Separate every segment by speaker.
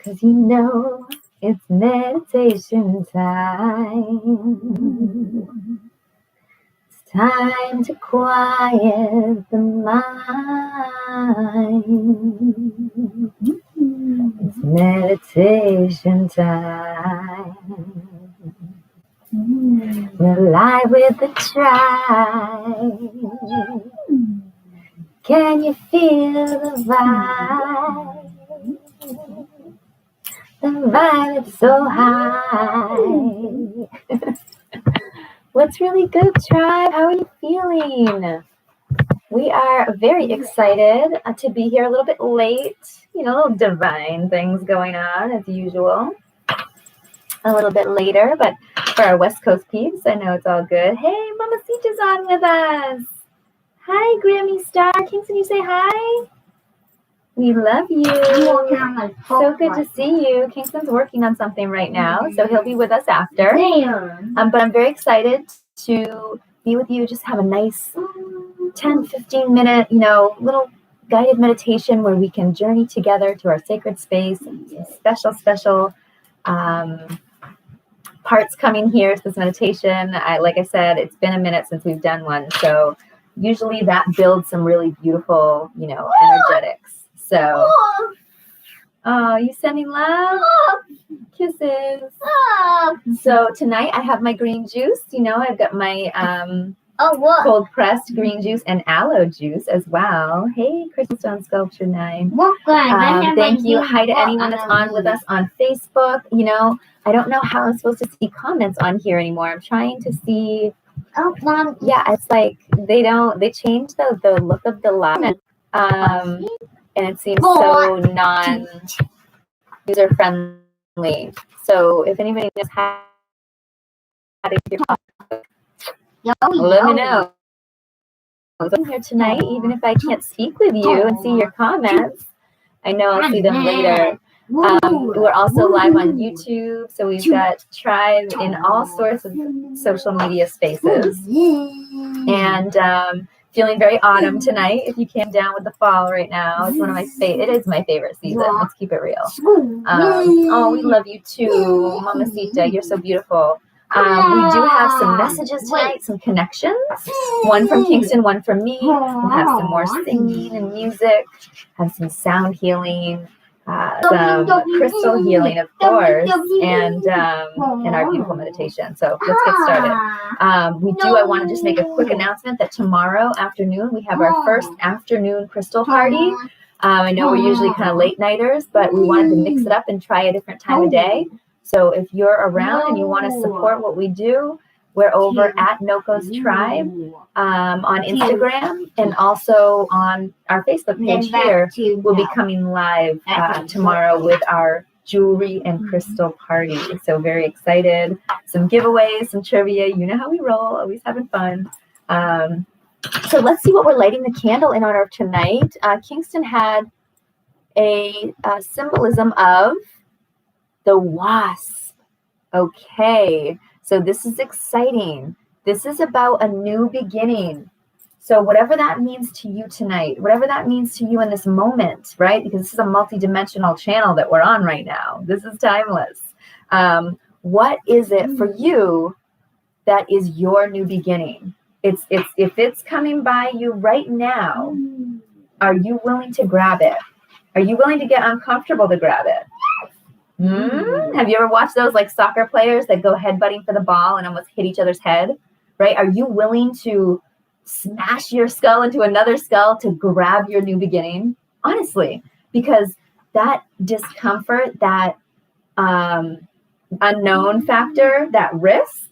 Speaker 1: 'cause you know it's meditation time. It's time to quiet the mind. It's meditation time. We're live with the tribe. Can you feel the vibe? The vibe is so high. What's really good, tribe? How are you feeling? We are very excited to be here a little bit late. You know, little divine things going on as usual. A little bit later, but for our West Coast peeps, I know it's all good. Hey, Mamacita's on with us. Hi, Grammy Star. Kingston, you say hi? We love you. So good to see you. Kingston's working on something right now, so he'll be with us after. But I'm very excited to be with you. Just have a nice 10, 15 minute, little guided meditation where we can journey together to our sacred space. Special parts coming here to this meditation. Like I said, it's been a minute since we've done one, so usually that builds some really beautiful, energetics. So, oh, you sending love? Kisses. So tonight I have my green juice. I've got my cold pressed green juice and aloe juice as well. Hey, Crystal Stone Sculpture 9. Thank you. Hi to anyone that's on with us on Facebook. I don't know how I'm supposed to see comments on here anymore. I'm trying to see. Oh, Mom. Yeah, it's like they changed the look of the live. And it seems so non-user friendly. So if anybody knows how to get let me know. I'm here tonight, even if I can't speak with you and see your comments. I know I'll see them later. We're also live on YouTube, so we've got Tribe in all sorts of social media spaces. And feeling very autumn tonight. If you came down with the fall right now, it's one of my it is my favorite season. Let's keep it real. Oh, we love you too, Mamacita. You're so beautiful. We do have some messages tonight, some connections. One from Kingston, one from me. We'll have some more singing and music, have some sound healing, some crystal healing, of course, and our beautiful meditation. So let's get started. I want to just make a quick announcement that tomorrow afternoon we have our first afternoon crystal party. I know we're usually kind of late nighters, but we wanted to mix it up and try a different time of day. So if you're around and you want to support what we do, we're over at Noko's Tribe on Instagram, and also on our Facebook page here. We'll be coming live tomorrow with our jewelry and crystal party. So very excited. Some giveaways, some trivia. You know how we roll, always having fun. So let's see what we're lighting the candle in honor of tonight. Kingston had a symbolism of the wasp. Okay. So this is exciting. This is about a new beginning. So whatever that means to you tonight, whatever that means to you in this moment, right? Because this is a multidimensional channel that we're on right now. This is timeless. What is it for you that is your new beginning? If it's coming by you right now, are you willing to grab it? Are you willing to get uncomfortable to grab it? Have you ever watched those like soccer players that go headbutting for the ball and almost hit each other's head, right? Are you willing to smash your skull into another skull to grab your new beginning? Honestly, because that discomfort, that unknown factor, that risk,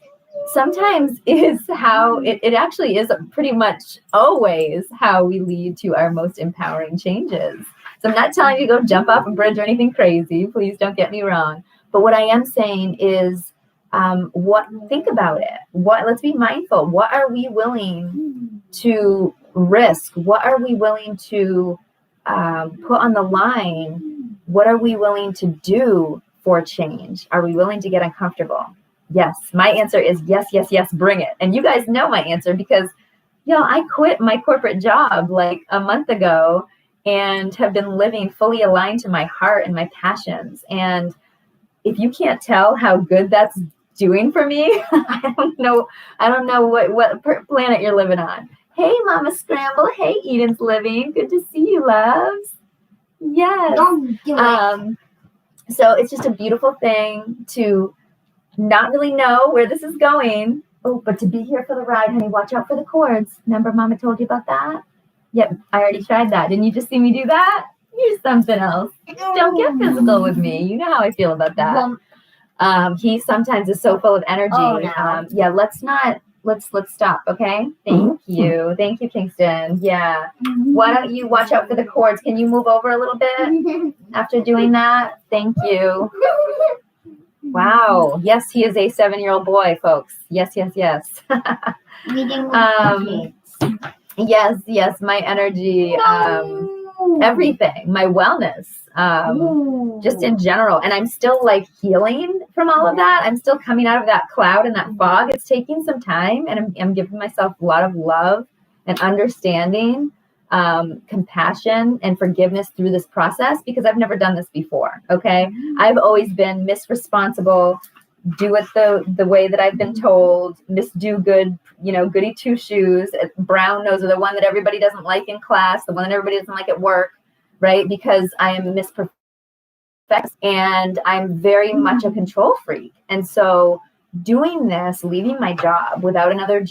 Speaker 1: sometimes is how it actually is pretty much always how we lead to our most empowering changes. So I'm not telling you to go jump off a bridge or anything crazy. Please don't get me wrong. But what I am saying is, think about it. Let's be mindful. What are we willing to risk? What are we willing to put on the line? What are we willing to do for change? Are we willing to get uncomfortable? Yes. My answer is yes, yes, yes, bring it. And you guys know my answer because, I quit my corporate job like a month ago. and have been living fully aligned to my heart and my passions. And if you can't tell how good that's doing for me, I don't know what planet you're living on. Hey, Mama Scramble. Hey, Eden's Living. Good to see you, loves. Yes.
Speaker 2: Don't do it.
Speaker 1: So it's just a beautiful thing to not really know where this is going. Oh, but to be here for the ride, honey. Watch out for the cords. Remember Mama told you about that? Yep, I already tried that. Didn't you just see me do that? Here's something else. Don't get physical with me. You know how I feel about that. He sometimes is so full of energy.
Speaker 2: Oh, no.
Speaker 1: Yeah, let's stop, okay? Thank you, Kingston. Yeah. Why don't you watch out for the cords? Can you move over a little bit after doing that? Thank you. Wow. Yes, he is a 7-year-old boy, folks. Yes. Yes, my energy, everything, my wellness, just in general. And I'm still like healing from all of that. I'm still coming out of that cloud and that fog. It's taking some time, and I'm giving myself a lot of love and understanding, compassion and forgiveness through this process, because I've never done this before. Okay. I've always been misresponsible, do it the way that I've been told, misdo good, goody two shoes, brown nose, or the one that everybody doesn't like in class, the one that everybody doesn't like at work, right? Because I am misperfect and I'm very much a control freak. And so doing this, leaving my job, without another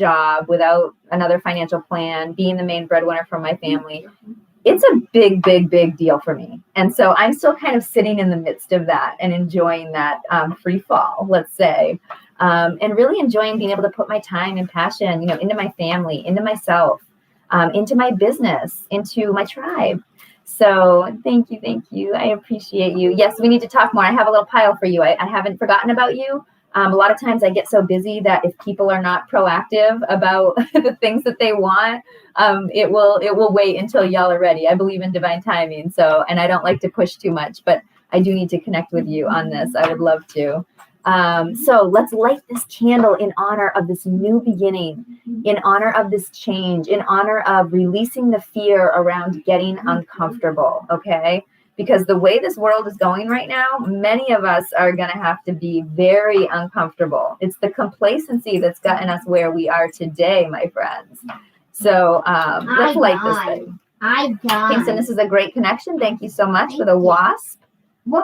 Speaker 1: financial plan, being the main breadwinner for my family, it's a big, big, big deal for me. And so I'm still kind of sitting in the midst of that and enjoying that free fall, let's say, and really enjoying being able to put my time and passion, into my family, into myself, into my business, into my tribe. So thank you. I appreciate you. Yes, we need to talk more. I have a little pile for you. I haven't forgotten about you. A lot of times I get so busy that if people are not proactive about the things that they want, it will wait until y'all are ready. I believe in divine timing. And I don't like to push too much, but I do need to connect with you on this. I would love to. So let's light this candle in honor of this new beginning, in honor of this change, in honor of releasing the fear around getting uncomfortable. Okay. Because the way this world is going right now, many of us are going to have to be very uncomfortable. It's the complacency that's gotten us where we are today, my friends. So let's light this thing. Kingston, this is a great connection. Thank you so much for the wasp.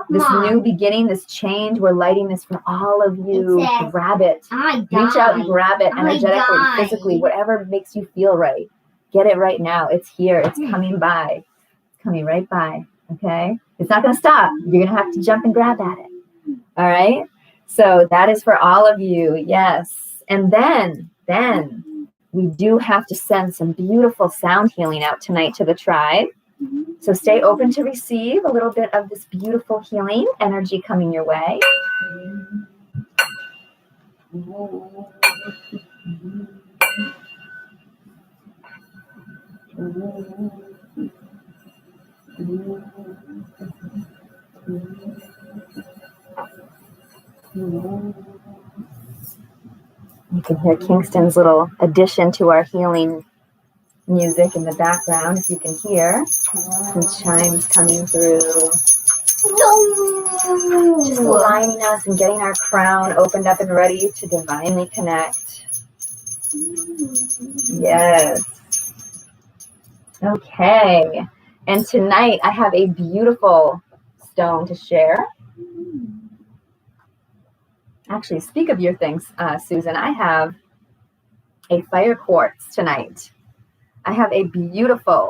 Speaker 1: This new beginning, this change, we're lighting this for all of you. Grab it. Reach out and grab it energetically, physically, whatever makes you feel right. Get it right now. It's here. It's coming by. It's coming right by. Okay, it's not going to stop. You're going to have to jump and grab at it. All right. So that is for all of you. Yes. And then we do have to send some beautiful sound healing out tonight to the tribe. So stay open to receive a little bit of this beautiful healing energy coming your way. You can hear Kingston's little addition to our healing music in the background, if you can hear. Some chimes coming through. Just aligning us and getting our crown opened up and ready to divinely connect. Yes. Okay. And tonight I have a beautiful stone to share. Actually, speak of your things, Susan. I have a fire quartz tonight. I have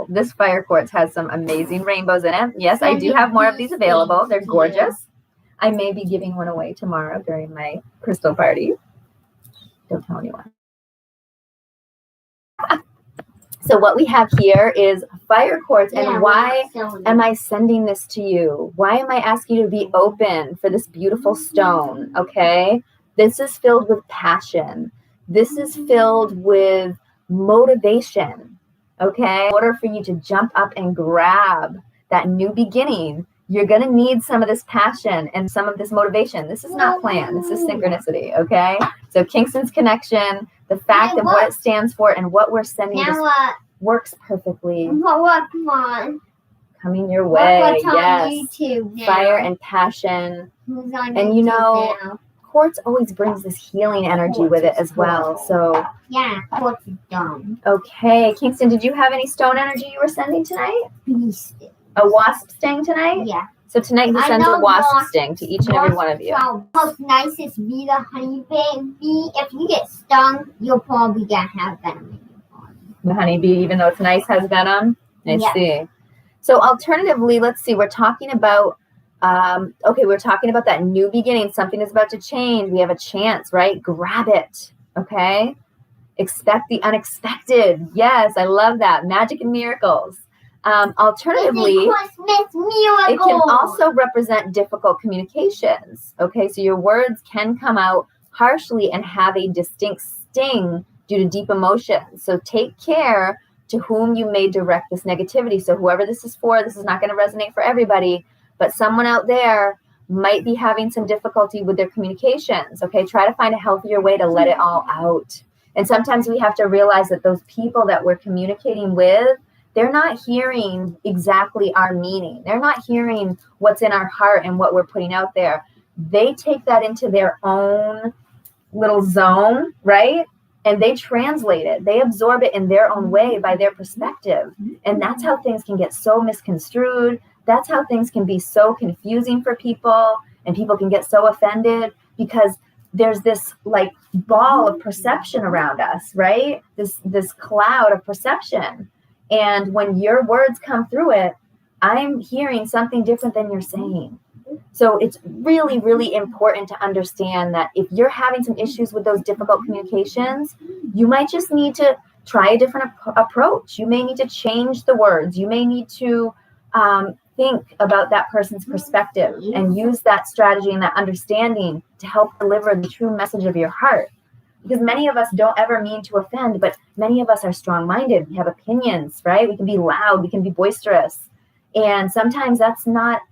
Speaker 1: this fire quartz has some amazing rainbows in it. Yes, I do have more of these available. They're gorgeous. I may be giving one away tomorrow during my crystal party. Don't tell anyone. So what we have here is fire quartz. And why am I sending this to you? Why am I asking you to be open for this beautiful stone? Okay. This is filled with passion. This is filled with motivation. Okay. In order for you to jump up and grab that new beginning, you're going to need some of this passion and some of this motivation. This is not planned. This is synchronicity. Okay. So Kingston's connection, the fact of what it stands for and what we're sending works perfectly.
Speaker 2: Come on.
Speaker 1: coming your way.
Speaker 2: What's on
Speaker 1: Yes.
Speaker 2: YouTube now?
Speaker 1: Fire and passion.
Speaker 2: Who's on
Speaker 1: And
Speaker 2: YouTube
Speaker 1: now? Quartz always brings this healing energy with it as well. So
Speaker 2: yeah, Quartz is dumb.
Speaker 1: Okay, Kingston, did you have any stone energy you were sending tonight?
Speaker 2: Beast.
Speaker 1: A wasp sting tonight?
Speaker 2: Yeah.
Speaker 1: So tonight he sends a wasp sting to each and every one of you.
Speaker 2: Most nicest be the honeybee. If you get stung, you'll probably gonna have venom in your body.
Speaker 1: The honeybee, even though it's nice, has venom? I see. So alternatively, let's see, we're talking about we're talking about that new beginning. Something is about to change. We have a chance, right? Grab it, okay? Expect the unexpected. Yes, I love that. Magic and miracles. Alternatively, it can also represent difficult communications, okay? So your words can come out harshly and have a distinct sting due to deep emotions. So take care to whom you may direct this negativity. So whoever this is for, this is not going to resonate for everybody, but someone out there might be having some difficulty with their communications. Okay, try to find a healthier way to let it all out. And sometimes we have to realize that those people that we're communicating with, they're not hearing exactly our meaning. They're not hearing what's in our heart and what we're putting out there. They take that into their own little zone, right? And they translate it. They absorb it in their own way by their perspective. And that's how things can get so misconstrued. That's how things can be so confusing for people, and people can get so offended because there's this like ball of perception around us, right? This cloud of perception. And when your words come through it, I'm hearing something different than you're saying. So it's really, really important to understand that if you're having some issues with those difficult communications, you might just need to try a different approach. You may need to change the words. You may need to think about that person's perspective and use that strategy and that understanding to help deliver the true message of your heart. Because many of us don't ever mean to offend, but many of us are strong-minded. We have opinions, right? We can be loud. We can be boisterous. And sometimes that's not,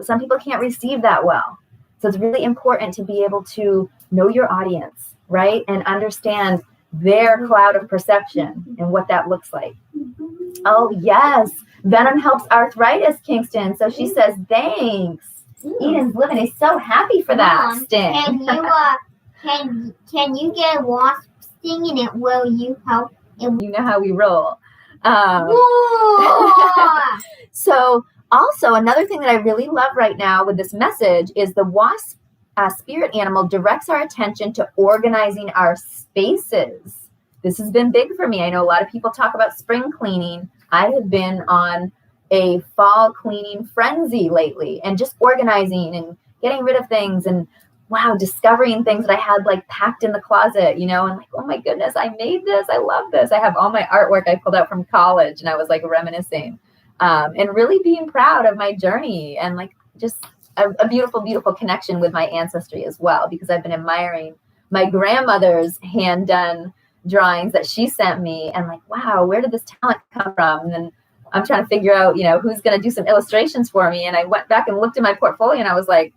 Speaker 1: some people can't receive that well. So it's really important to be able to know your audience, right? And understand their cloud of perception and what that looks like. Oh, yes. Venom helps arthritis, Kingston. So she says, thanks. Eden's living. He's so happy for that sting.
Speaker 2: Can you get a wasp sting and it will you help?
Speaker 1: You know how we roll. So also another thing that I really love right now with this message is the wasp spirit animal directs our attention to organizing our spaces. This has been big for me. I know a lot of people talk about spring cleaning. I have been on a fall cleaning frenzy lately and just organizing and getting rid of things and discovering things that I had like packed in the closet, and like, oh my goodness, I made this. I love this. I have all my artwork I pulled out from college and I was like reminiscing and really being proud of my journey and like just a beautiful, beautiful connection with my ancestry as well, because I've been admiring my grandmother's hand done drawings that she sent me and like, wow, where did this talent come from? And then I'm trying to figure out, who's going to do some illustrations for me. And I went back and looked at my portfolio and I was like,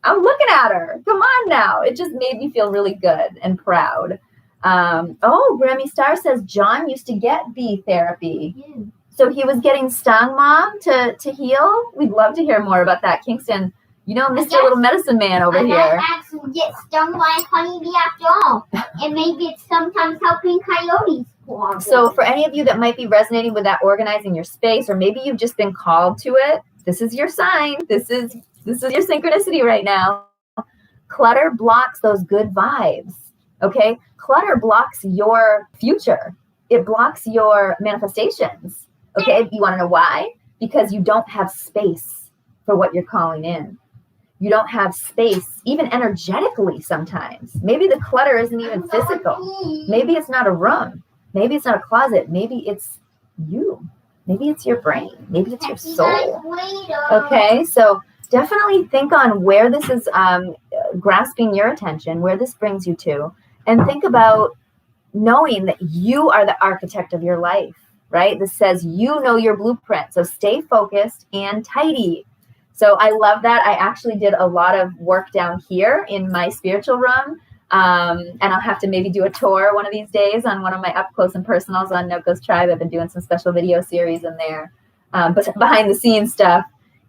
Speaker 1: I'm looking at her. Come on now. It just made me feel really good and proud. Grammy Star says John used to get bee therapy. Yeah. So he was getting stung, Mom, to heal. We'd love to hear more about that. Kingston, Mr. Little Medicine Man over here.
Speaker 2: I might actually get stung by a honeybee after all. And maybe it's sometimes helping coyotes.
Speaker 1: So for any of you that might be resonating with that organizing your space, or maybe you've just been called to it, this is your sign. This is your synchronicity right now. Clutter blocks those good vibes, okay? Clutter blocks your future. It blocks your manifestations, okay? You want to know why? Because you don't have space for what you're calling in. You don't have space, even energetically sometimes. Maybe the clutter isn't even physical. Maybe it's not a room. Maybe it's not a closet. Maybe it's you. Maybe it's your brain. Maybe it's your soul. Okay, so definitely think on where this is grasping your attention, where this brings you to, and think about knowing that you are the architect of your life, right? This says you know your blueprint. So stay focused and tidy. So I love that. I actually did a lot of work down here in my spiritual room. And I'll have to maybe do a tour one of these days on one of my up close and personals on Noko's Tribe. I've been doing some special video series in there. but behind the scenes stuff.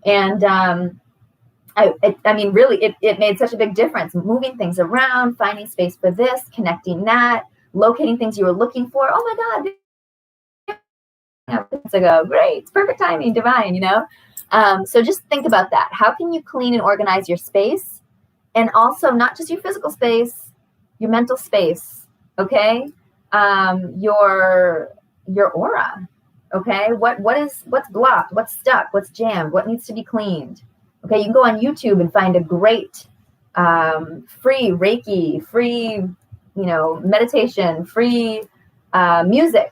Speaker 1: And I mean, really, it made such a big difference. Moving things around, finding space for this, connecting that, locating things you were looking for. Oh my God. It's like, great, it's perfect timing, divine, you know? So just think about that. How can you clean and organize your space? And also not just your physical space, your mental space, okay? Your aura, okay? What's blocked? What's stuck? What's jammed? What needs to be cleaned? Okay, you can go on YouTube and find a great free Reiki, free, meditation, free music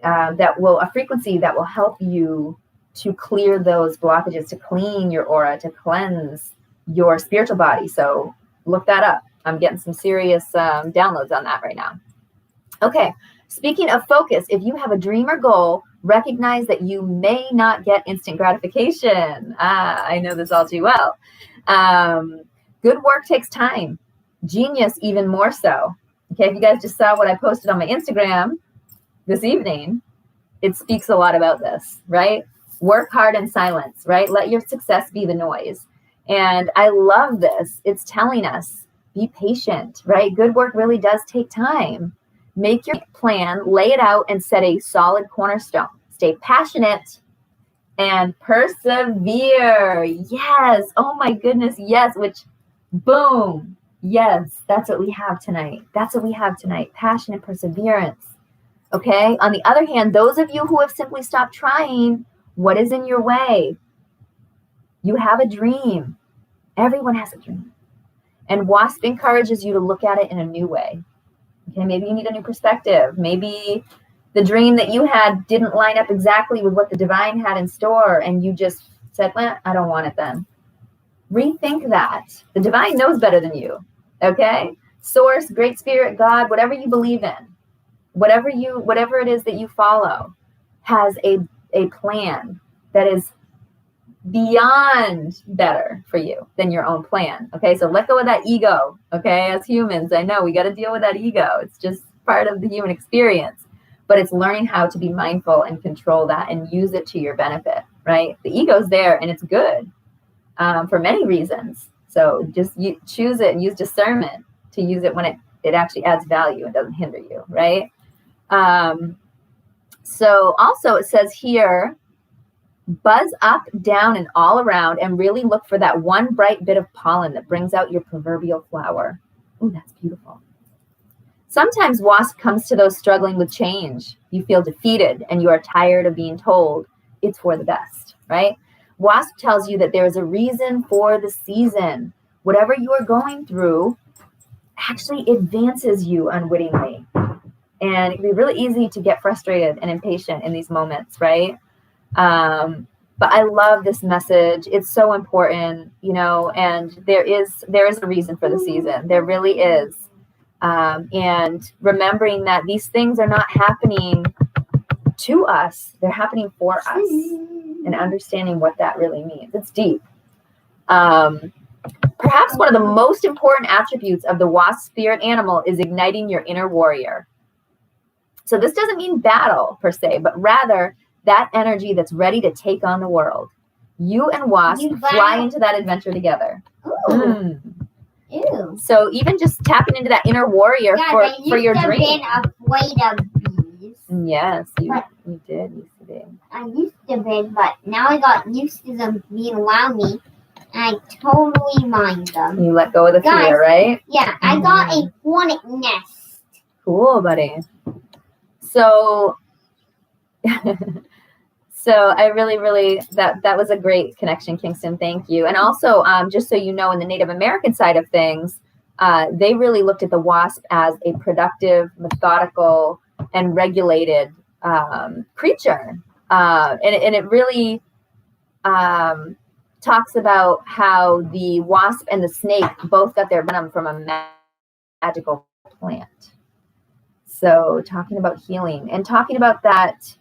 Speaker 1: a frequency that will help you to clear those blockages, to clean your aura, to cleanse your spiritual body. So look that up. I'm getting some serious downloads on that right now. Okay, speaking of focus, if you have a dream or goal, recognize that you may not get instant gratification. I know this all too well. Good work takes time. Genius even more so. Okay, if you guys just saw what I posted on my Instagram this evening, it speaks a lot about this, right? Work hard in silence, right? Let your success be the noise. And I love this. It's telling us, be patient, right? Good work really does take time. Make your plan, lay it out, and set a solid cornerstone. Stay passionate and persevere. Yes. Oh my goodness. Yes. Which, boom. Yes. That's what we have tonight. That's what we have tonight. Passion and perseverance. Okay. On the other hand, those of you who have simply stopped trying, what is in your way? You have a dream. Everyone has a dream. And WASP encourages you to look at it in a new way. Okay, maybe you need a new perspective. Maybe the dream that you had didn't line up exactly with what the divine had in store, and you just said, well, I don't want it then. Rethink that. The divine knows better than you. Okay? Source, Great Spirit, God, whatever you believe in, whatever it is that you follow, has a plan that is beyond better for you than your own plan. Okay, so let go of that ego. Okay, as humans, I know we got to deal with that ego. It's just part of the human experience, but it's learning how to be mindful and control that and use it to your benefit, right? The ego's there and it's good for many reasons. So just choose it and use discernment to use it when it actually adds value and doesn't hinder you, right? So also it says here, buzz up, down, and all around, and really look for that one bright bit of pollen that brings out your proverbial flower. Ooh, that's beautiful. Sometimes WASP comes to those struggling with change. You feel defeated and you are tired of being told it's for the best, right? WASP tells you that there is a reason for the season. Whatever you are going through actually advances you unwittingly. And it can be really easy to get frustrated and impatient in these moments, right? But I love this message. It's so important, and there is a reason for the season. There really is. And remembering that these things are not happening to us, they're happening for us, and understanding what that really means. It's deep. Perhaps one of the most important attributes of the WASP spirit animal is igniting your inner warrior. So this doesn't mean battle per se, but rather that energy that's ready to take on the world. You and WASP fly into that adventure together.
Speaker 2: Ooh. Ew.
Speaker 1: So even just tapping into that inner warrior for your dream.
Speaker 2: I used to be afraid of bees.
Speaker 1: Yes, you did used to be.
Speaker 2: I used to be, but now I got used to them being around me, and I totally mind them.
Speaker 1: You let go of the fear, right?
Speaker 2: Yeah, I got a hornet nest.
Speaker 1: Cool, buddy. So... So I really, that was a great connection, Kingston. Thank you. And also, just so you know, in the Native American side of things, they really looked at the WASP as a productive, methodical, and regulated creature. And it really talks about how the wasp and the snake both got their venom from a magical plant. So talking about healing and talking about that,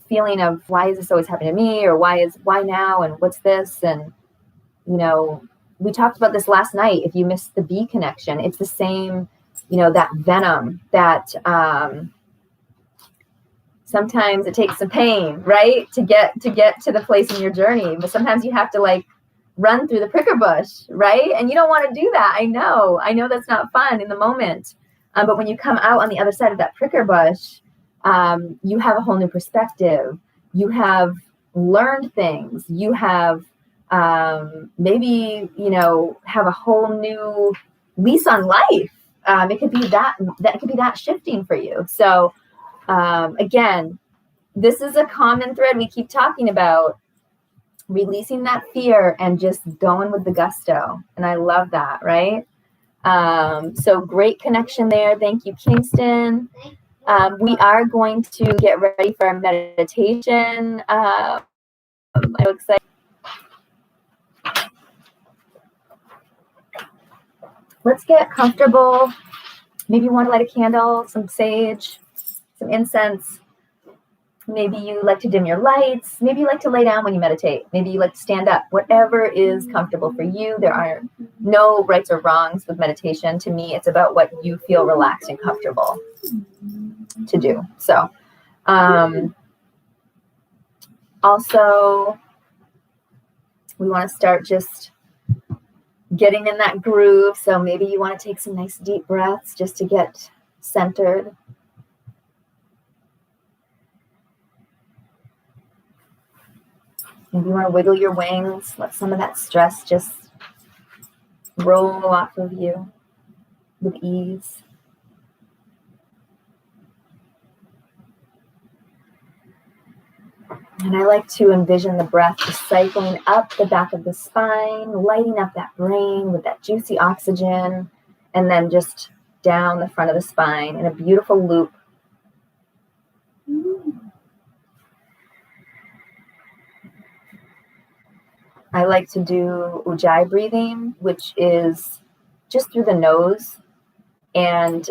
Speaker 1: feeling of why is this always happening to me, or why now, and what's this, and we talked about this last night. If you missed the bee connection, it's the same, that venom, that sometimes it takes some pain, right, to get to the place in your journey. But sometimes you have to like run through the pricker bush, right? And you don't want to do that. I know that's not fun in the moment. But when you come out on the other side of that pricker bush, you have a whole new perspective. You have learned things. You have maybe, have a whole new lease on life. It could be that could be that shifting for you. So again, this is a common thread we keep talking about, releasing that fear and just going with the gusto. And I love that, right? So great connection there. Thank you, Kingston. We are going to get ready for our meditation. I'm excited. Let's get comfortable. Maybe you want to light a candle, some sage, some incense. Maybe you like to dim your lights. Maybe you like to lay down when you meditate. Maybe you like to stand up. Whatever is comfortable for you. There are no rights or wrongs with meditation. To me, it's about what you feel relaxed and comfortable to do. So, also, we want to start just getting in that groove. So maybe you want to take some nice deep breaths just to get centered. Maybe you want to wiggle your wings, let some of that stress just roll off of you with ease. And I like to envision the breath just cycling up the back of the spine, lighting up that brain with that juicy oxygen, and then just down the front of the spine in a beautiful loop. I like to do Ujjai breathing, which is just through the nose, and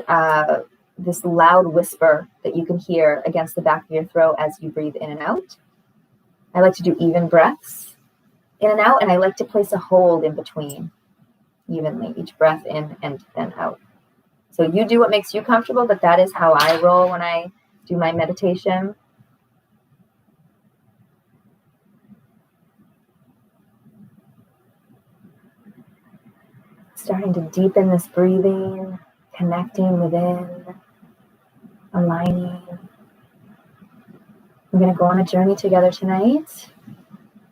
Speaker 1: this loud whisper that you can hear against the back of your throat as you breathe in and out. I like to do even breaths in and out, and I like to place a hold in between evenly, each breath in and then out. So you do what makes you comfortable, but that is how I roll when I do my meditation. Starting to deepen this breathing, connecting within, aligning. We're going to go on a journey together tonight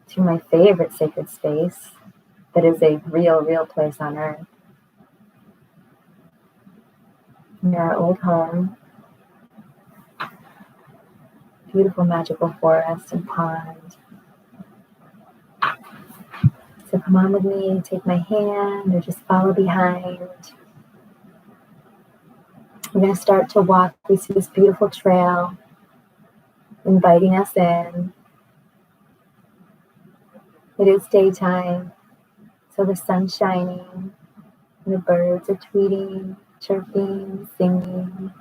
Speaker 1: to my favorite sacred space that is a real place on earth. Near our old home, beautiful magical forest and pond. So come on with me, take my hand or just follow behind. We're going to start to walk. We see this beautiful trail inviting us in. It is daytime, so the sun's shining, and the birds are tweeting, chirping, singing.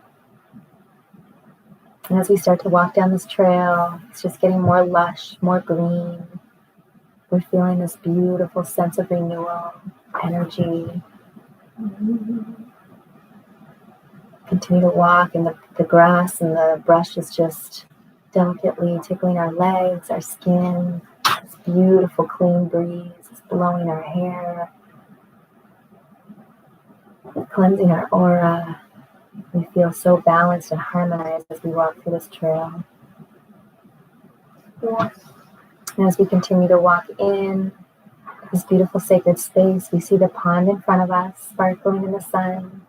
Speaker 1: And as we start to walk down this trail, it's just getting more lush, more green. We're feeling this beautiful sense of renewal, energy. Continue to walk, and the grass and the brush is just delicately tickling our legs, our skin. This beautiful clean breeze is blowing our hair, cleansing our aura. We feel so balanced and harmonized as we walk through this trail. And as we continue to walk in this beautiful sacred space, we see the pond in front of us, sparkling in the sun.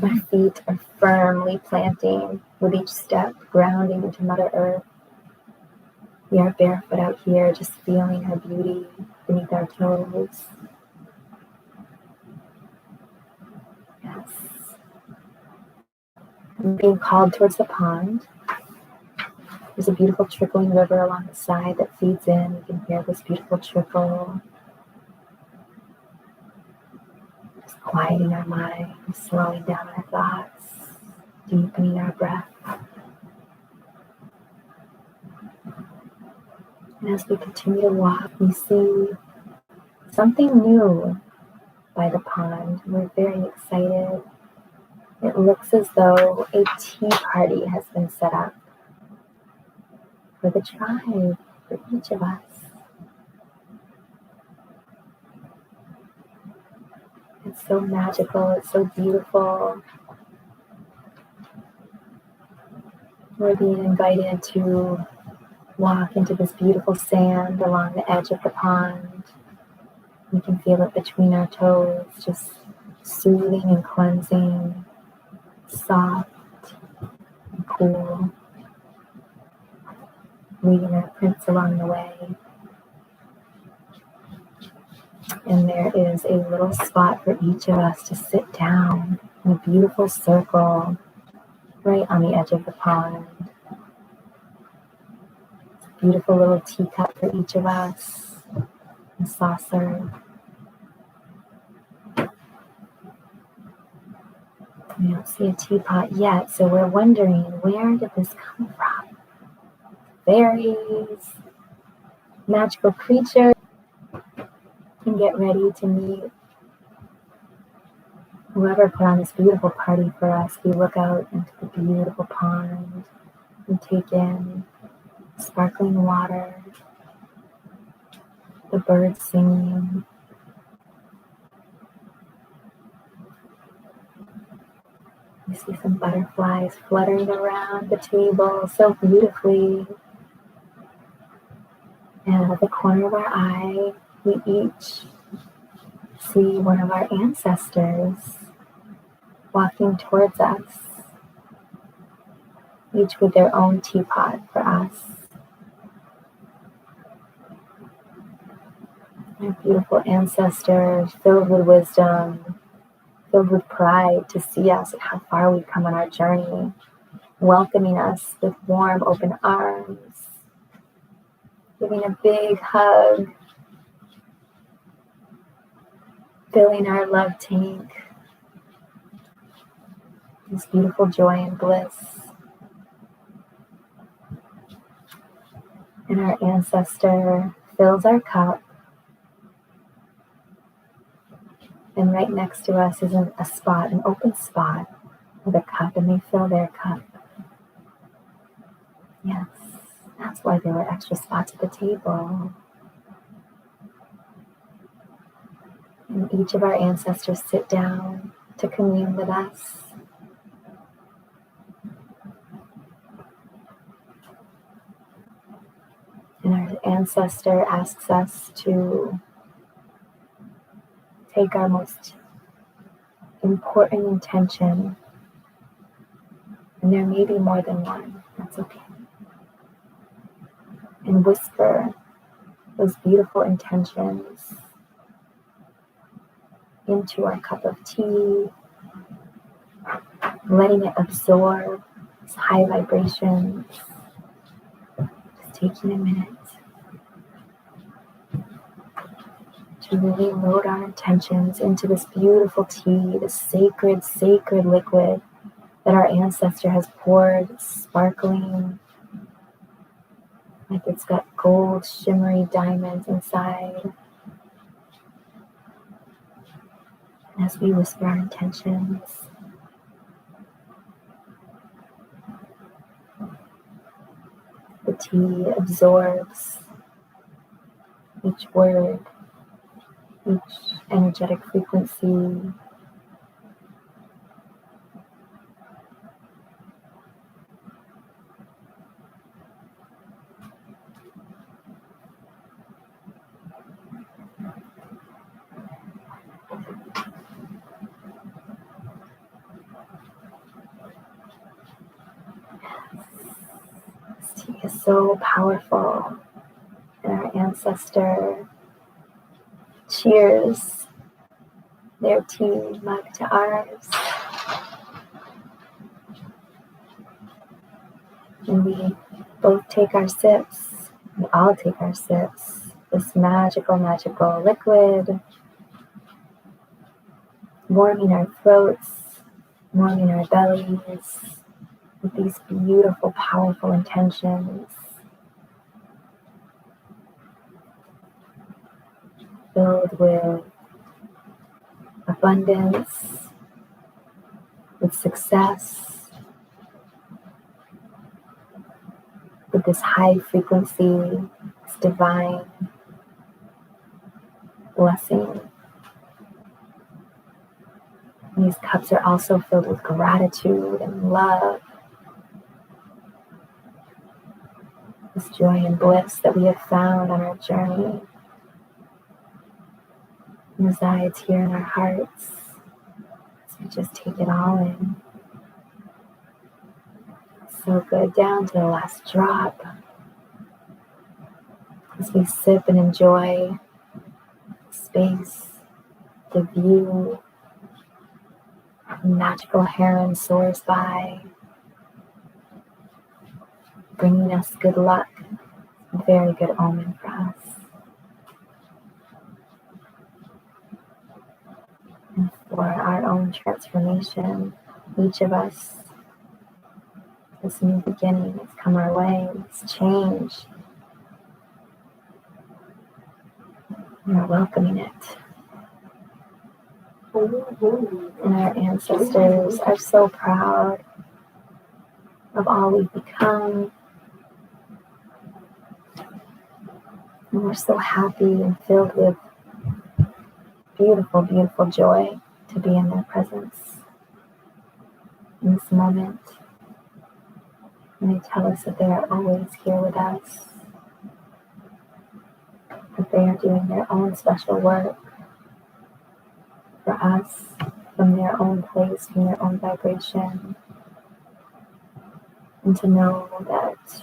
Speaker 1: Our feet are firmly planting with each step, grounding into Mother Earth. We are barefoot out here, just feeling her beauty beneath our toes. Yes. I'm being called towards the pond. There's a beautiful trickling river along the side that feeds in. You can hear this beautiful trickle. Just quieting our mind, slowing down our thoughts, deepening our breath. And as we continue to walk, we see something new by the pond. We're very excited. It looks as though a tea party has been set up for the tribe, for each of us. It's so magical, it's so beautiful. We're being invited to walk into this beautiful sand along the edge of the pond. We can feel it between our toes, just soothing and cleansing, soft and cool, leaving our prints along the way. And there is a little spot for each of us to sit down in a beautiful circle right on the edge of the pond. Beautiful little teacup for each of us, a saucer. We don't see a teapot yet, so we're wondering, where did this come from? Fairies, magical creatures, and get ready to meet whoever put on this beautiful party for us. We look out into the beautiful pond and take in sparkling water, the birds singing. We see some butterflies fluttering around the table so beautifully. And out of the corner of our eye, we each see one of our ancestors walking towards us, each with their own teapot for us. Our beautiful ancestors, filled with wisdom, filled with pride to see us and how far we've come on our journey, welcoming us with warm, open arms, giving a big hug, filling our love tank, this beautiful joy and bliss. And our ancestor fills our cup. And right next to us is a spot, an open spot with a cup, and they fill their cup. Yes, that's why there were extra spots at the table. And each of our ancestors sit down to commune with us. And our ancestor asks us to take our most important intention, and there may be more than one, that's okay, and whisper those beautiful intentions into our cup of tea, letting it absorb its high vibrations. Just taking a minute to really load our intentions into this beautiful tea, this sacred, sacred liquid that our ancestor has poured, sparkling, like it's got gold, shimmery diamonds inside. And as we whisper our intentions, the tea absorbs each word, each energetic frequency. This tea is so powerful, and our ancestor cheers their tea mug to ours. And we both take our sips, we all take our sips, this magical, magical liquid, warming our throats, warming our bellies with these beautiful, powerful intentions, filled with abundance, with with success, with this high frequency, this divine blessing. And these cups are also filled with gratitude and love, this joy and bliss that we have found on our journey resides here in our hearts as we just take it all in. So good, down to the last drop as we sip and enjoy the space, the view. A magical heron soars by, bringing us good luck. A very good omen for us. And for our own transformation, each of us, this new beginning has come our way, this change. We are welcoming it. And our ancestors are so proud of all we've become. And we're so happy and filled with beautiful, beautiful joy to be in their presence in this moment. And they tell us that they are always here with us, that they are doing their own special work for us from their own place, from their own vibration, and to know that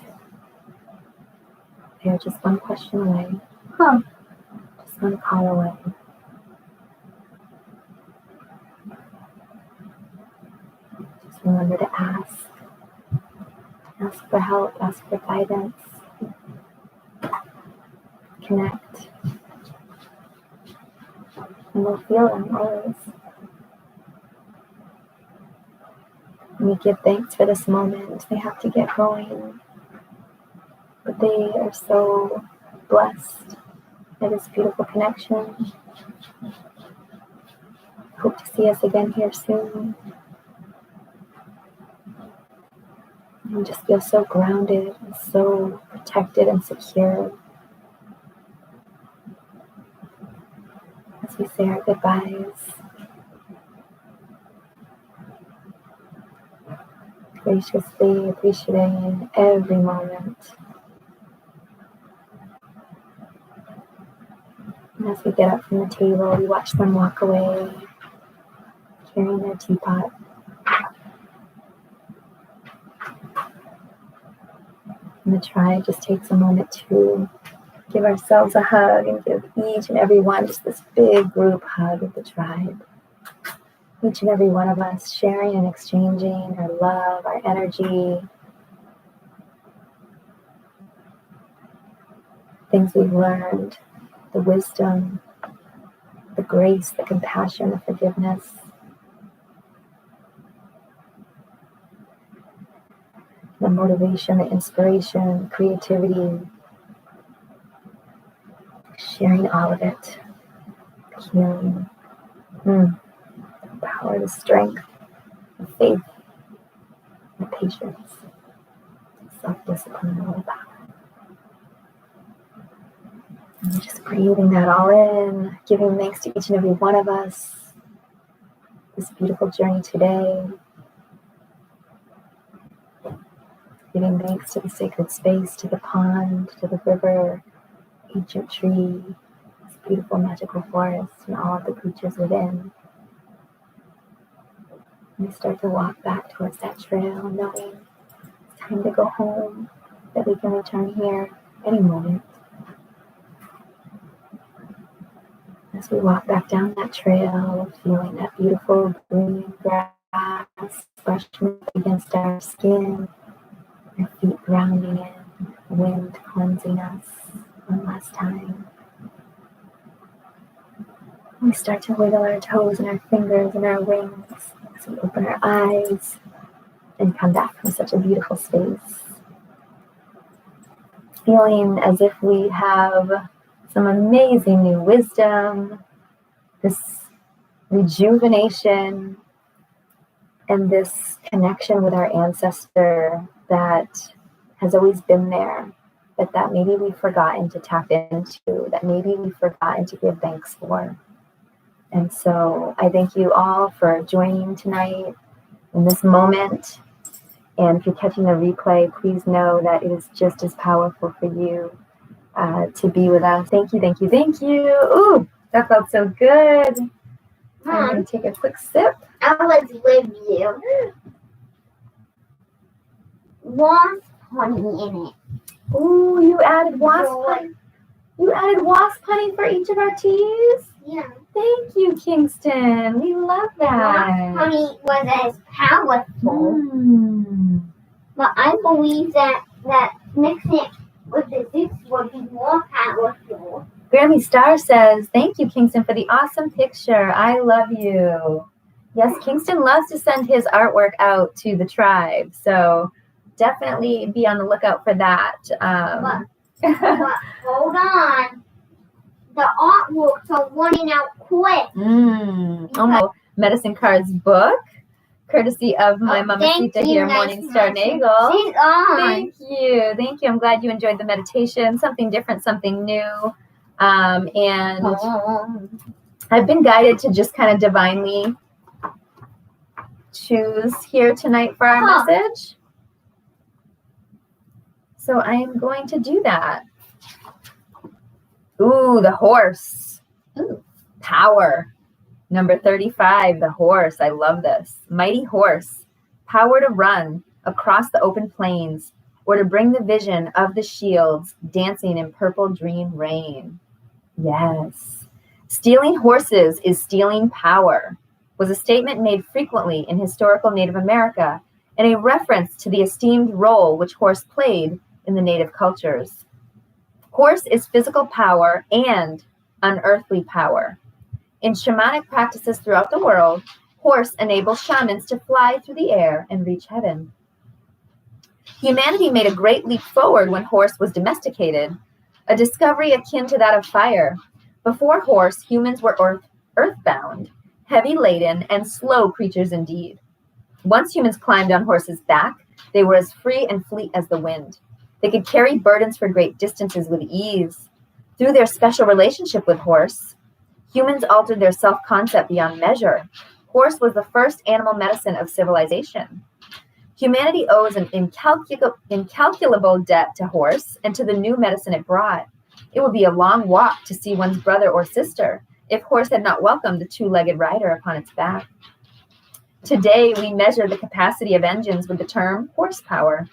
Speaker 1: they are just one question away, just one call away. Just remember to ask for help, ask for guidance, connect, and we'll feel them always. And we give thanks for this moment. They have to get going, but they are so blessed by this beautiful connection. Hope to see us again here soon. And just feel so grounded and so protected and secure as we say our goodbyes. Graciously appreciating every moment. And as we get up from the table, we watch them walk away, carrying their teapot. And the tribe just takes a moment to give ourselves a hug and give each and every one just this big group hug of the tribe. Each and every one of us sharing and exchanging our love, our energy, things we've learned, the wisdom, the grace, the compassion, the forgiveness. The motivation, the inspiration, creativity, sharing all of it, the healing, the power, the strength, the faith, the patience, self-discipline, and willpower. And just breathing that all in, giving thanks to each and every one of us, this beautiful journey today. Giving thanks to the sacred space, to the pond, to the river, ancient tree, this beautiful magical forest, and all of the creatures within. And we start to walk back towards that trail, knowing it's time to go home, that we can return here any moment. As we walk back down that trail, feeling that beautiful green grass brushing against our skin, our feet grounding in, wind cleansing us one last time. We start to wiggle our toes and our fingers and our wings as we open our eyes and come back from such a beautiful space. Feeling as if we have some amazing new wisdom, this rejuvenation, and this connection with our ancestor that has always been there, but that maybe we've forgotten to tap into, that maybe we've forgotten to give thanks for. And so I thank you all for joining tonight in this moment. And if you're catching the replay, please know that it is just as powerful for you to be with us. Thank you, thank you, thank you. Ooh, that felt so good. I'm going to take a quick sip.
Speaker 2: I was with you. Wasp honey in it.
Speaker 1: Ooh, you added wasp honey. You added wasp honey for each of our teas?
Speaker 2: Yeah.
Speaker 1: Thank you, Kingston. We love that.
Speaker 2: Wasp honey was as powerful. But I believe that mixing it with the juice would be more powerful.
Speaker 1: Grammy Star says, thank you, Kingston, for the awesome picture. I love you. Yes, Kingston loves to send his artwork out to the tribe. So definitely be on the lookout for that.
Speaker 2: But hold on. The artworks are running out quick.
Speaker 1: Oh my Medicine Cards book, courtesy of my mamacita here, Morningstar Nagel.
Speaker 2: She's on.
Speaker 1: Thank you. Thank you. I'm glad you enjoyed the meditation. Something different, something new. And I've been guided to just kind of divinely choose here tonight for our message. So I am going to do that. Ooh, the horse. Ooh, power. Number 35, the horse. I love this. Mighty horse. Power to run across the open plains or to bring the vision of the shields dancing in purple dream rain. Yes. Stealing horses is stealing power was a statement made frequently in historical Native America and a reference to the esteemed role which horse played in the Native cultures. Horse is physical power and unearthly power. In shamanic practices throughout the world, horse enables shamans to fly through the air and reach heaven. Humanity made a great leap forward when horse was domesticated, a discovery akin to that of fire. Before horse, humans were earthbound, heavy-laden, and slow creatures indeed. Once humans climbed on horses' back, they were as free and fleet as the wind. They could carry burdens for great distances with ease. Through their special relationship with horse, humans altered their self-concept beyond measure. Horse was the first animal medicine of civilization. Humanity owes an incalculable debt to horse and to the new medicine it brought. It would be a long walk to see one's brother or sister if horse had not welcomed the two-legged rider upon its back. Today, we measure the capacity of engines with the term horsepower,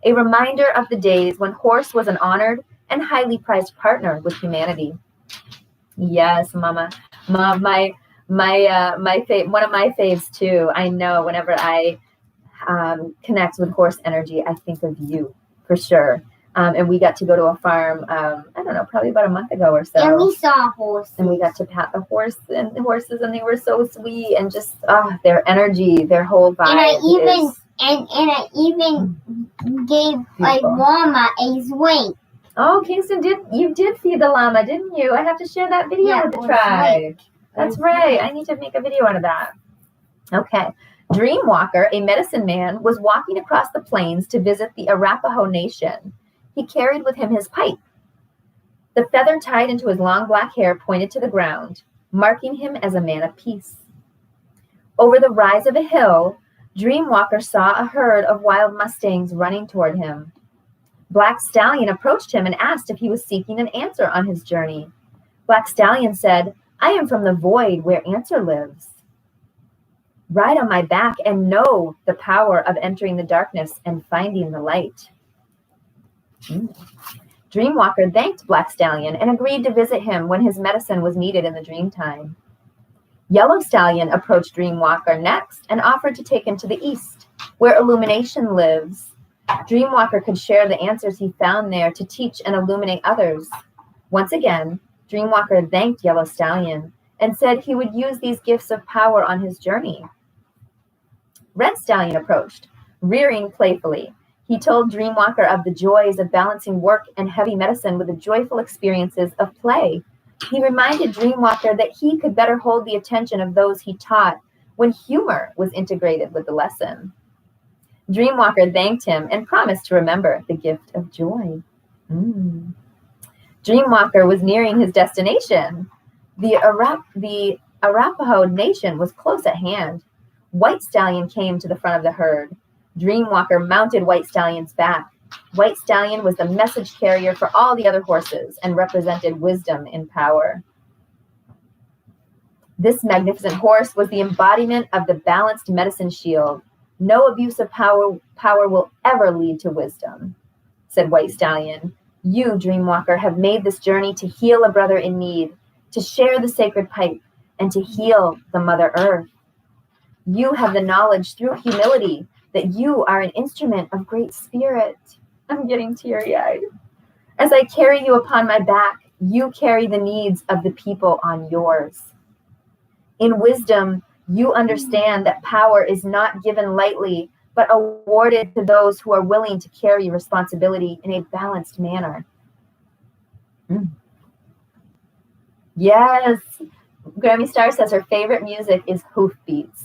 Speaker 1: a reminder of the days when horse was an honored and highly prized partner with humanity. Yes, Mama. One of my faves too. I know whenever I connect with horse energy, I think of you for sure. And we got to go to a farm, I don't know, probably about a month ago or so.
Speaker 2: And we saw horses.
Speaker 1: And we got to pat the horses, and they were so sweet, and just their energy, their whole vibe.
Speaker 2: And I even gave a llama a swing.
Speaker 1: Oh, Kingston, you did feed the llama, didn't you? I have to share that video with the tribe. That's right. I need to make a video out of that. Okay. Dreamwalker, a medicine man, was walking across the plains to visit the Arapaho Nation. He carried with him his pipe. The feather tied into his long black hair pointed to the ground, marking him as a man of peace. Over the rise of a hill, Dreamwalker saw a herd of wild mustangs running toward him. Black Stallion approached him and asked if he was seeking an answer on his journey. Black Stallion said, "I am from the void where Answer lives. Ride on my back and know the power of entering the darkness and finding the light." Dreamwalker thanked Black Stallion and agreed to visit him when his medicine was needed in the dream time. Yellow Stallion approached Dreamwalker next and offered to take him to the east, where illumination lives. Dreamwalker could share the answers he found there to teach and illuminate others. Once again, Dreamwalker thanked Yellow Stallion and said he would use these gifts of power on his journey. Red Stallion approached, rearing playfully. He told Dreamwalker of the joys of balancing work and heavy medicine with the joyful experiences of play. He reminded Dreamwalker that he could better hold the attention of those he taught when humor was integrated with the lesson. Dreamwalker thanked him and promised to remember the gift of joy. Dreamwalker was nearing his destination. The Arapaho Nation was close at hand. White Stallion came to the front of the herd. Dreamwalker mounted White Stallion's back. White Stallion was the message carrier for all the other horses and represented wisdom in power. This magnificent horse was the embodiment of the balanced medicine shield. No abuse of power will ever lead to wisdom, said White Stallion. You, Dreamwalker, have made this journey to heal a brother in need, to share the sacred pipe, and to heal the Mother Earth. You have the knowledge through humility that you are an instrument of great spirit. I'm getting teary-eyed. As I carry you upon my back, you carry the needs of the people on yours. In wisdom, you understand that power is not given lightly, but awarded to those who are willing to carry responsibility in a balanced manner. Yes, Grammy Star says her favorite music is hoofbeats.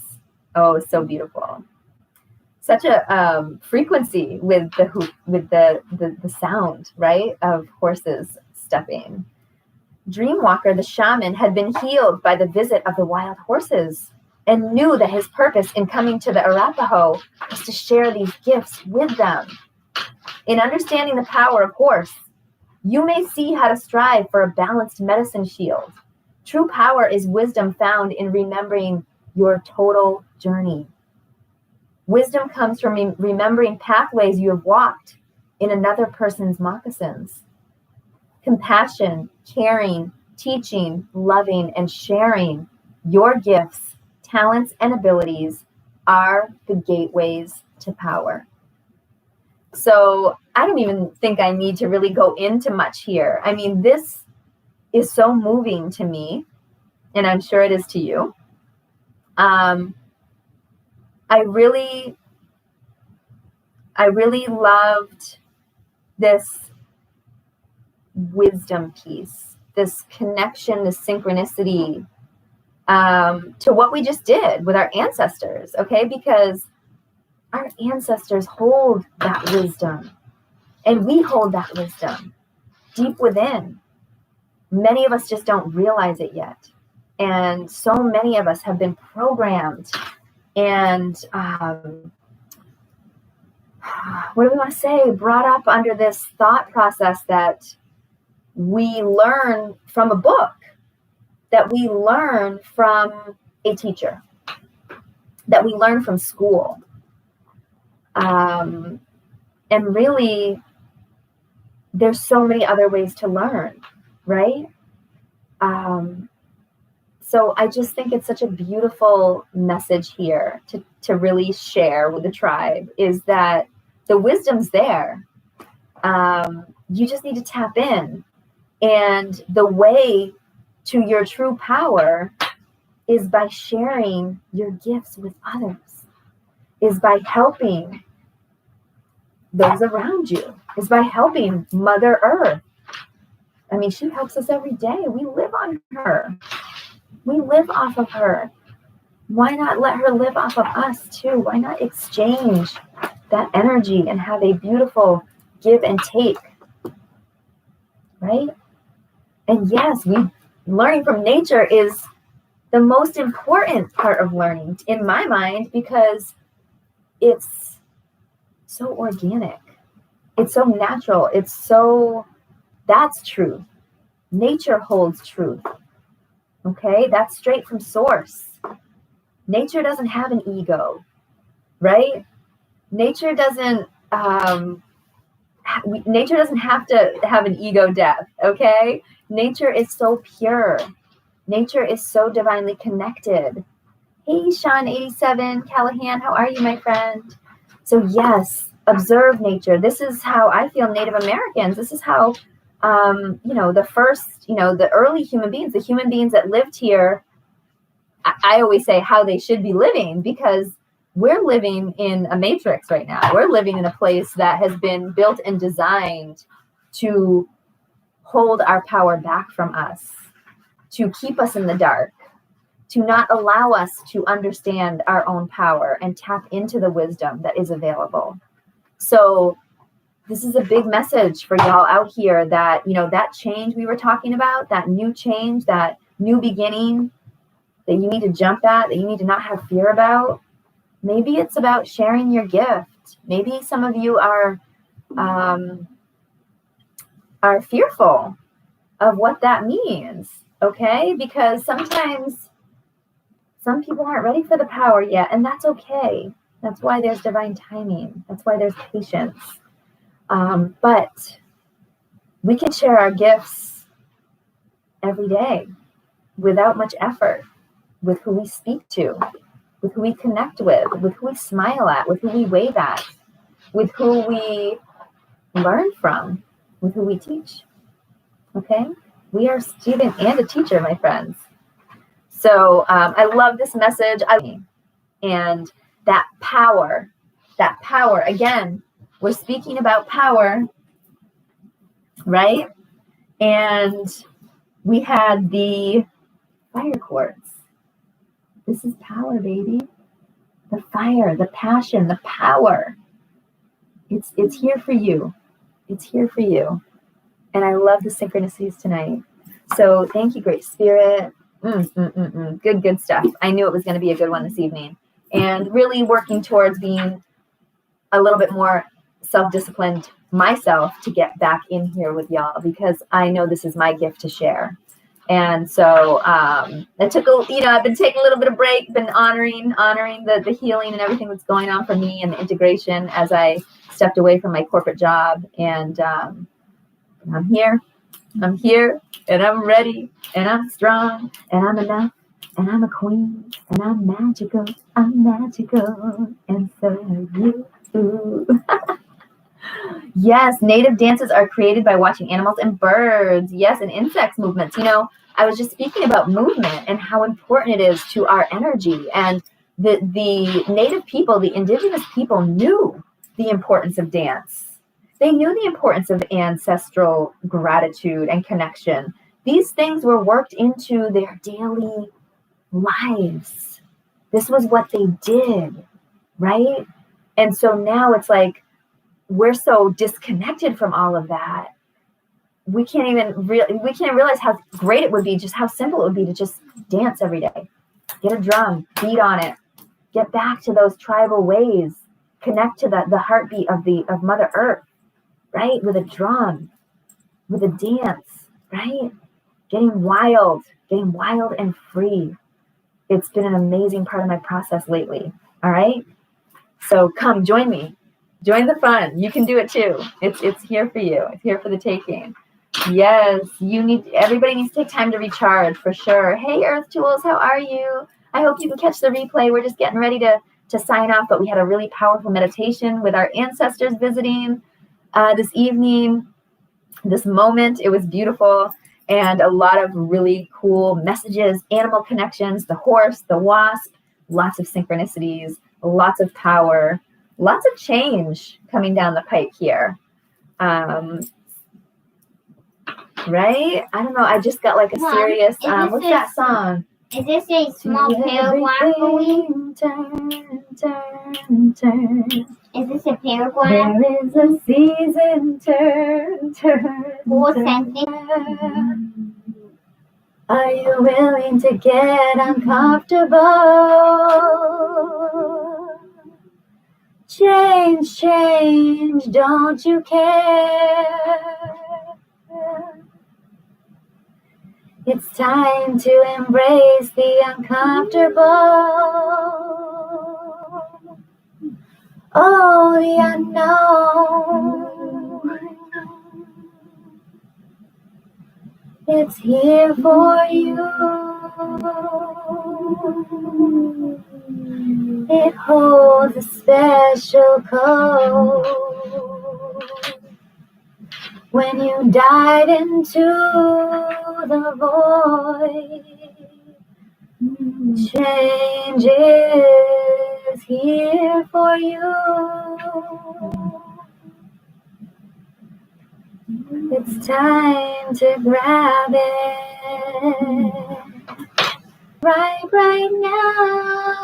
Speaker 1: Oh, so beautiful. Such a frequency with the hoof, with the sound, right, of horses stepping. Dreamwalker, the shaman, had been healed by the visit of the wild horses and knew that his purpose in coming to the Arapaho was to share these gifts with them. In understanding the power of horse, you may see how to strive for a balanced medicine shield. True power is wisdom found in remembering your total journey. Wisdom comes from remembering pathways you have walked in another person's moccasins. Compassion, caring, teaching, loving, and sharing your gifts, talents, and abilities are the gateways to power. So I don't even think I need to really go into much here. I mean, this is so moving to me, and I'm sure it is to you. I really loved this wisdom piece, this connection, this synchronicity to what we just did with our ancestors, okay? Because our ancestors hold that wisdom, and we hold that wisdom deep within. Many of us just don't realize it yet. And so many of us have been programmed and what do we want to say, brought up under this thought process that we learn from a book, that we learn from a teacher, that we learn from school. And really, there's so many other ways to learn, right? So I just think it's such a beautiful message here to really share with the tribe, is that the wisdom's there. You just need to tap in. And the way to your true power is by sharing your gifts with others, is by helping those around you, is by helping Mother Earth. I mean, she helps us every day. We live on her. We live off of her. Why not let her live off of us too? Why not exchange that energy and have a beautiful give and take, right? And yes, learning from nature is the most important part of learning in my mind, because it's so organic. It's so natural. That's truth. Nature holds truth. Okay, that's straight from source. Nature doesn't have an ego, right? Nature doesn't have to have an ego death, okay? Nature is so pure. Nature is so divinely connected. Hey, Sean87 Callahan, how are you, my friend? So yes, observe nature. This is how I feel Native Americans. This is how the early human beings, the human beings that lived here, I always say how they should be living, because we're living in a matrix right now. We're living in a place that has been built and designed to hold our power back from us, to keep us in the dark, to not allow us to understand our own power and tap into the wisdom that is available. So this is a big message for y'all out here that, that change we were talking about, that new change, that new beginning that you need to jump at, that you need to not have fear about. Maybe it's about sharing your gift. Maybe some of you are fearful of what that means, okay? Because sometimes some people aren't ready for the power yet, and that's okay. That's why there's divine timing. That's why there's patience. But we can share our gifts every day without much effort, with who we speak to, with who we connect with who we smile at, with who we wave at, with who we learn from, with who we teach. Okay? We are a student and a teacher, my friends. So I love this message. And that power, again, we're speaking about power, right? And we had the fire quartz. This is power, baby. The fire, the passion, the power. It's here for you. It's here for you. And I love the synchronicities tonight. So thank you, Great Spirit. Good stuff. I knew it was going to be a good one this evening. And really working towards being a little bit more self-disciplined myself to get back in here with y'all, because I know this is my gift to share. And so I took I've been taking a little bit of break, been honoring the healing and everything that's going on for me and the integration as I stepped away from my corporate job. And I'm here, and I'm ready, and I'm strong, and I'm enough, and I'm a queen, and I'm magical, and so are you. Yes, native dances are created by watching animals and birds. Yes, and insects movements. I was just speaking about movement and how important it is to our energy. And the native people, the indigenous people, knew the importance of dance. They knew the importance of ancestral gratitude and connection. These things were worked into their daily lives. This was what they did, right? And so now it's like we're so disconnected from all of that. We can't realize how great it would be, just how simple it would be to just dance every day. Get a drum, beat on it, get back to those tribal ways, connect to the heartbeat of Mother Earth, right? With a drum, with a dance, right? Getting wild and free. It's been an amazing part of my process lately. All right. So come join me. Join the fun. You can do it too. It's here for you. It's here for the taking. Yes, everybody needs to take time to recharge for sure. Hey, Earth Tools, how are you? I hope you can catch the replay. We're just getting ready to sign off, but we had a really powerful meditation with our ancestors visiting this evening, this moment. It was beautiful, and a lot of really cool messages, animal connections, the horse, the wasp, lots of synchronicities, lots of power, lots of change coming down the pike here. Right? I don't know. I just got like a serious, what's that song?
Speaker 2: Is this a small paraguay?
Speaker 1: Turn.
Speaker 2: Is this a paraguay?
Speaker 1: There is a season, turn.
Speaker 2: Or something?
Speaker 1: Are you willing to get uncomfortable? Change, don't you care? It's time to embrace the uncomfortable. Oh, the unknown. It's here for you. It holds a special code. When you dive into the void, change is here for you. It's time to grab it. right now.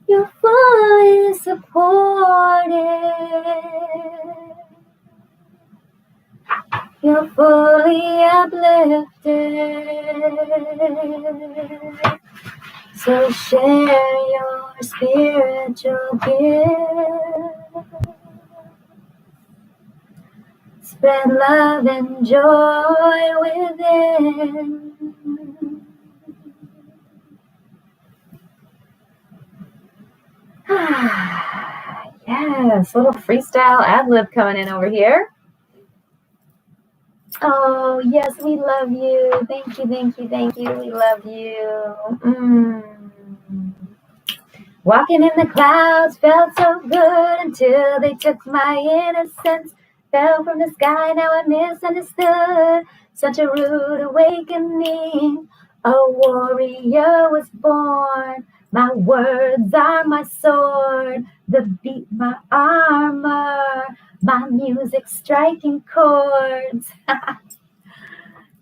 Speaker 1: You're fully supported. You're fully uplifted. So share your spiritual gift. Spread love and joy within. Yes, little freestyle ad-lib coming in over here. Oh, yes, we love you. Thank you, thank you, thank you. We love you. Walking in the clouds felt so good until they took my innocence. Fell from the sky, now I misunderstood. Such a rude awakening. A warrior was born. My words are my sword. The beat my armor. My music striking chords.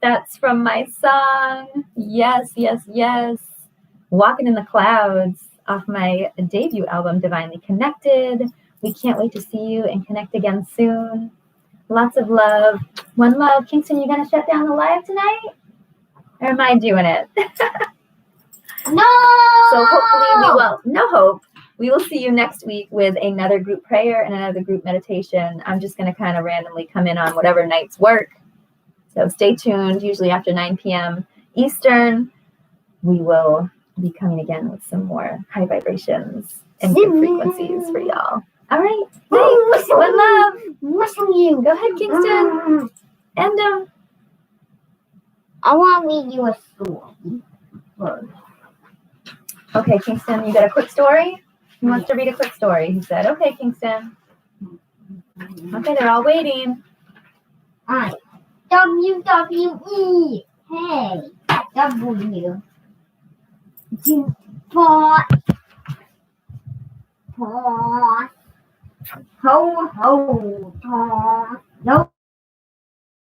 Speaker 1: That's from my song. Yes, yes, yes. Walking in the Clouds off my debut album, Divinely Connected. We can't wait to see you and connect again soon. Lots of love. One love. Kingston, you gonna shut down the live tonight? Or am I doing it?
Speaker 2: No!
Speaker 1: So hopefully we will. No hope. We will see you next week with another group prayer and another group meditation. I'm just gonna kind of randomly come in on whatever nights work. So stay tuned. Usually after 9 p.m. Eastern, we will be coming again with some more high vibrations and good frequencies for y'all. All right. Thanks. One love.
Speaker 2: Listen you.
Speaker 1: Go ahead, Kingston. And
Speaker 2: I want to read you a story first.
Speaker 1: Okay, Kingston, you got a quick story? He wants to read a quick story. He said, okay, Kingston. Okay, they're all waiting.
Speaker 2: All right. WWE. Hey. W. Pot. Ho, ho, Tom. No.